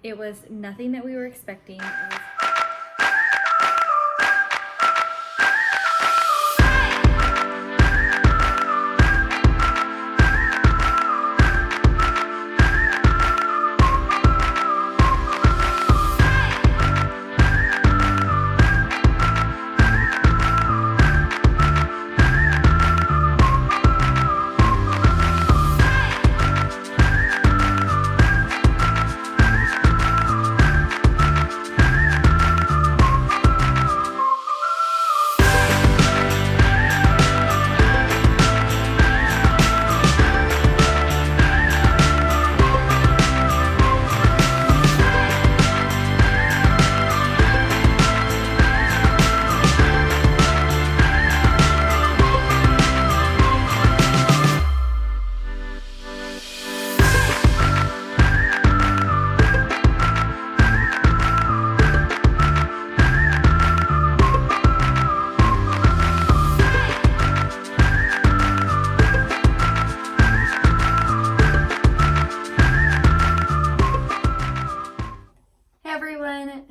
It was nothing that we were expecting.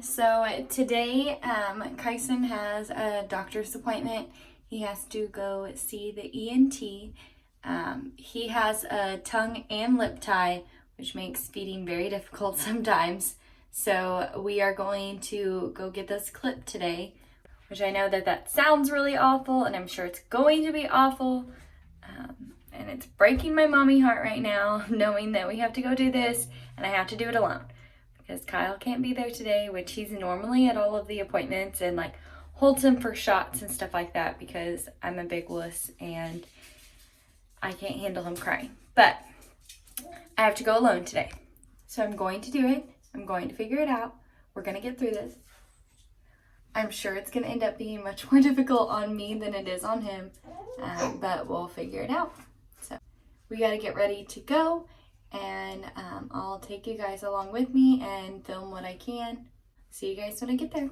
So today, Kyson has a doctor's appointment. He has to go see the ENT. He has a tongue and lip tie, which makes feeding very difficult sometimes. So we are going to go get this clipped today, which I know that sounds really awful, and I'm sure it's going to be awful. And it's breaking my mommy heart right now, knowing that we have to go do this, and I have to do it alone. Because Kyle can't be there today, which he's normally at all of the appointments and like holds him for shots and stuff like that because I'm a big wuss and I can't handle him crying. But I have to go alone today. So I'm going to do it. I'm going to figure it out. We're going to get through this. I'm sure it's going to end up being much more difficult on me than it is on him, but we'll figure it out. So we got to get ready to go. And I'll take you guys along with me and film what I can. See you guys when I get there.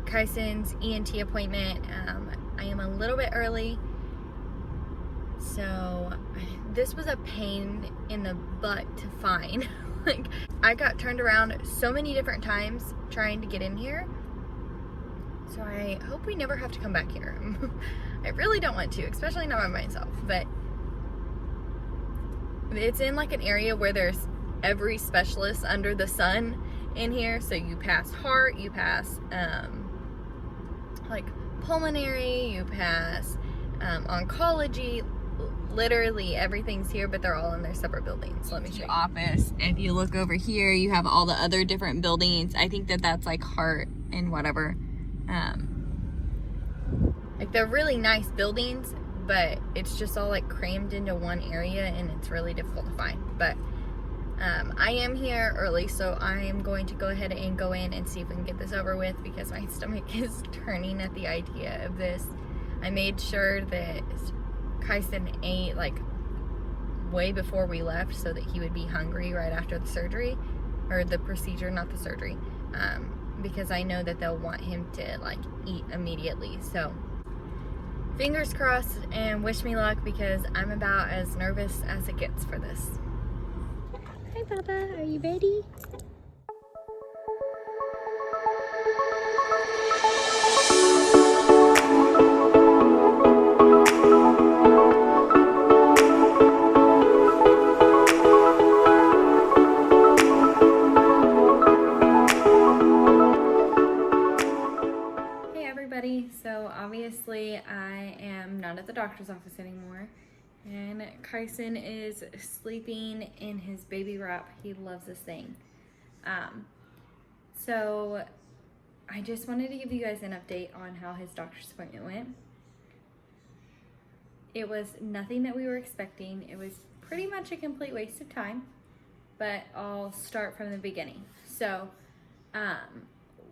Kyson's ENT appointment. I am a little bit early, so this was a pain in the butt to find. Like, I got turned around so many different times trying to get in here, so I hope we never have to come back here. I really don't want to, especially not by myself, but it's in like an area where there's every specialist under the sun in here. So you pass heart, you pass like pulmonary, you pass oncology, literally everything's here, but they're all in their separate buildings. Let me show you. Office. If you look over here, you have all the other different buildings. I think that's like heart and whatever. Like, they're really nice buildings, but it's just all like crammed into one area and it's really difficult to find. But I am here early, so I am going to go ahead and go in and see if we can get this over with, because my stomach is turning at the idea of this. I made sure that Kyson ate like way before we left so that he would be hungry right after the surgery, or the procedure, not the surgery, because I know that they'll want him to like eat immediately. So fingers crossed, and wish me luck, because I'm about as nervous as it gets for this. Hi Baba, are you ready? Hey everybody, so obviously I am not at the doctor's office anymore, and Kyson is sleeping in his baby wrap. He loves this thing. So I just wanted to give you guys an update on how his doctor's appointment went. It was nothing that we were expecting. It was pretty much a complete waste of time, but I'll start from the beginning. So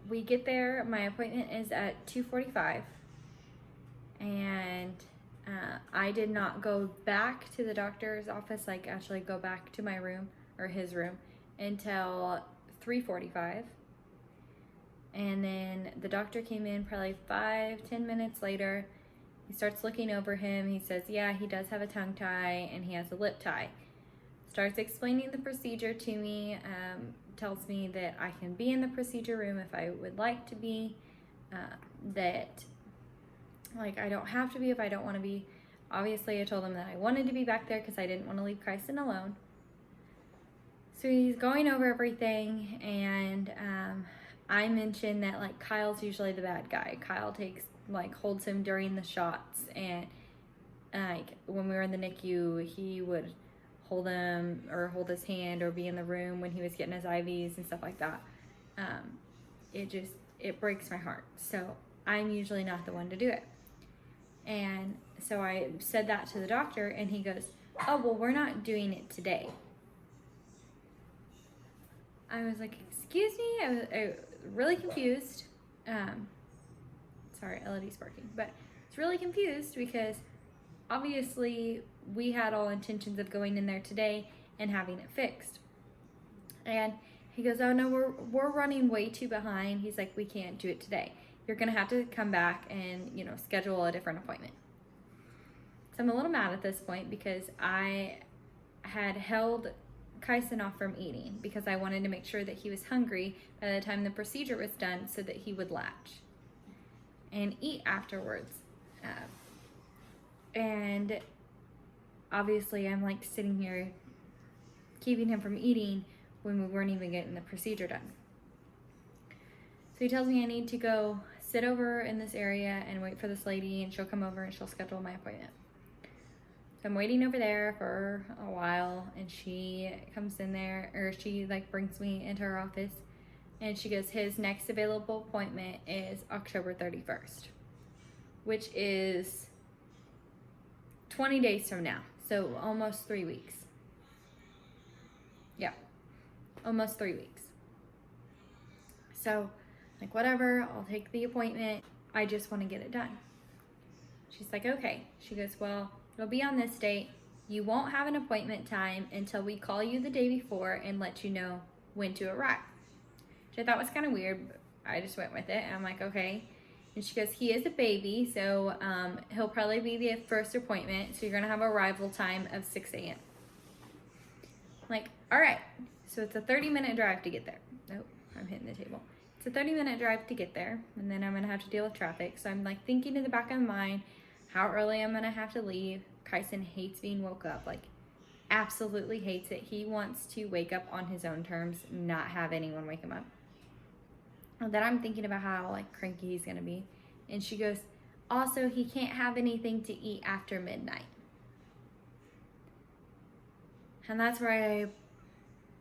we get there, my appointment is at 2:45, and I did not go back to the doctor's office, like actually go back to my room or his room, until 3:45. And then the doctor came in probably 5-10 minutes later. He starts looking over him. He says, yeah, he does have a tongue tie and he has a lip tie. Starts explaining the procedure to me, tells me that I can be in the procedure room if I would like to be, that like I don't have to be if I don't want to be. Obviously I told him that I wanted to be back there because I didn't want to leave Kyson alone. So he's going over everything, and I mentioned that like Kyle's usually the bad guy. Kyle holds him during the shots, and like when we were in the NICU, he would hold him or hold his hand or be in the room when he was getting his IVs and stuff like that. It breaks my heart. So I'm usually not the one to do it. And so I said that to the doctor, and he goes, oh, well, we're not doing it today. I was like, excuse me? I was really confused. Sorry, LED's sparking. But it's really confused because obviously we had all intentions of going in there today and having it fixed. And he goes, oh no, we're running way too behind. He's like, we can't do it today. You're gonna have to come back and, schedule a different appointment. So I'm a little mad at this point because I had held Kyson off from eating because I wanted to make sure that he was hungry by the time the procedure was done so that he would latch and eat afterwards. And obviously I'm like sitting here keeping him from eating when we weren't even getting the procedure done. So he tells me I need to go sit over in this area and wait for this lady, and she'll come over and she'll schedule my appointment. So I'm waiting over there for a while, and she comes in there, or she brings me into her office, and she goes, his next available appointment is October 31st, which is 20 days from now. So almost 3 weeks. Yeah, almost 3 weeks. So whatever, I'll take the appointment. I just want to get it done. She's like, okay. She goes, well, it'll be on this date. You won't have an appointment time until we call you the day before and let you know when to arrive. Which I thought was kind of weird, but I just went with it. And I'm like, okay. And she goes, he is a baby, so he'll probably be the first appointment. So you're going to have arrival time of 6 a.m. I'm like, all right. So it's a 30-minute drive to get there. Nope, I'm hitting the table. It's a 30-minute drive to get there, and then I'm going to have to deal with traffic. So I'm thinking in the back of my mind how early I'm going to have to leave. Kyson hates being woke up, absolutely hates it. He wants to wake up on his own terms, not have anyone wake him up. And then I'm thinking about how cranky he's going to be. And she goes, also, he can't have anything to eat after midnight. And that's where I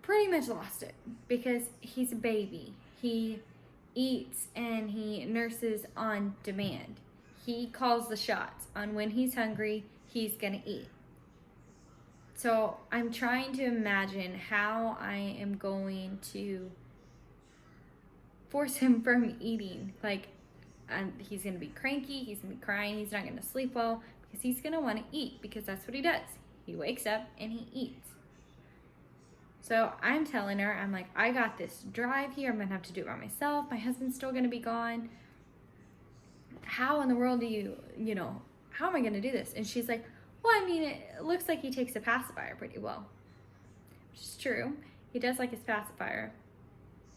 pretty much lost it, because he's a baby. He eats and he nurses on demand. he calls the shots on when he's hungry, he's gonna eat. So I'm trying to imagine how I am going to force him from eating. Like, he's gonna be cranky, he's gonna be crying, he's not gonna sleep well because he's gonna want to eat, because that's what he does. He wakes up and he eats. So I'm telling her, I'm like, I got this drive here, I'm gonna have to do it by myself. My husband's still gonna be gone. How in the world do you know, how am I gonna do this? And she's like, well, I mean, it looks like he takes a pacifier pretty well. Which is true. He does like his pacifier,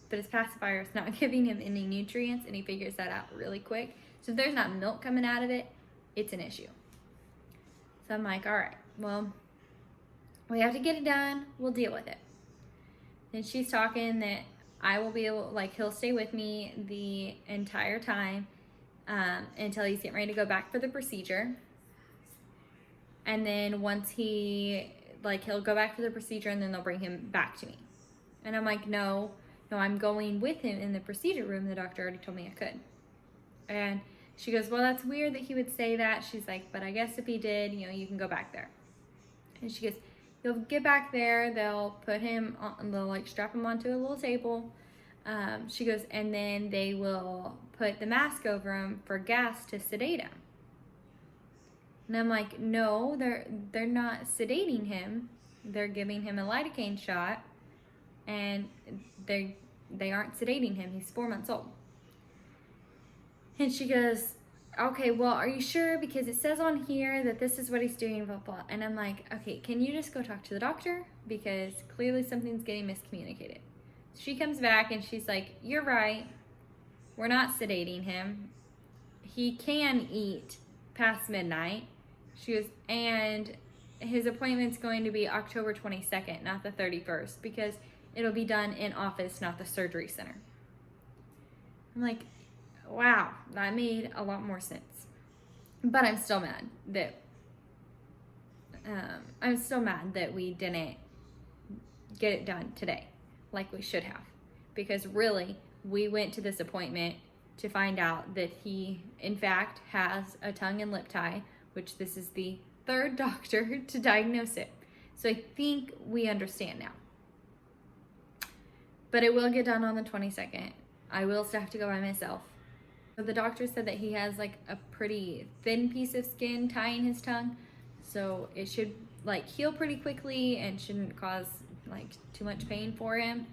but his pacifier is not giving him any nutrients, and he figures that out really quick. So if there's not milk coming out of it, it's an issue. So I'm like, all right, well, we have to get it done. We'll deal with it. And she's talking that I will be able, like, he'll stay with me the entire time until he's getting ready to go back for the procedure. And then once he'll go back for the procedure, and then they'll bring him back to me. And I'm like, no, I'm going with him in the procedure room. The doctor already told me I could. And she goes, well, that's weird that he would say that. She's like, but I guess if he did, you can go back there. And she goes, you'll get back there. They'll put him on, they'll like strap him onto a little table. She goes, and then they will put the mask over him for gas to sedate him. And I'm like, no, they're not sedating him. They're giving him a lidocaine shot, and they aren't sedating him. He's 4 months old. And she goes, okay, well, are you sure? Because it says on here that this is what he's doing, blah, blah. And I'm like, okay, can you just go talk to the doctor? Because clearly something's getting miscommunicated. She comes back and she's like, you're right. We're not sedating him. He can eat past midnight. She goes, and his appointment's going to be October 22nd, not the 31st, because it'll be done in office, not the surgery center. I'm like, wow, that made a lot more sense. But I'm still mad that we didn't get it done today like we should have. Because really, we went to this appointment to find out that he, in fact, has a tongue and lip tie, which this is the third doctor to diagnose it. So I think we understand now. But it will get done on the 22nd. I will still have to go by myself. So the doctor said that he has like a pretty thin piece of skin tying his tongue. So it should like heal pretty quickly and shouldn't cause like too much pain for him.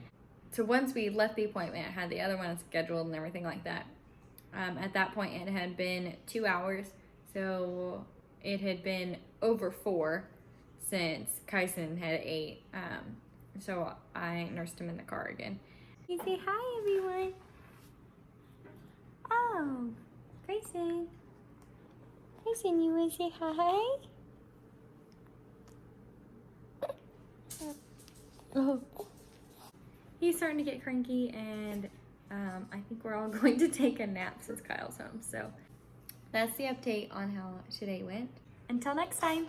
So once we left the appointment, I had the other one scheduled and everything like that. At that point, it had been 2 hours. So it had been over 4 since Kyson had ate. So I nursed him in the car again. You say hi, everyone. Oh, Kyson. Kyson, you want to say hi? Oh. He's starting to get cranky, and I think we're all going to take a nap since Kyle's home. So that's the update on how today went. Until next time.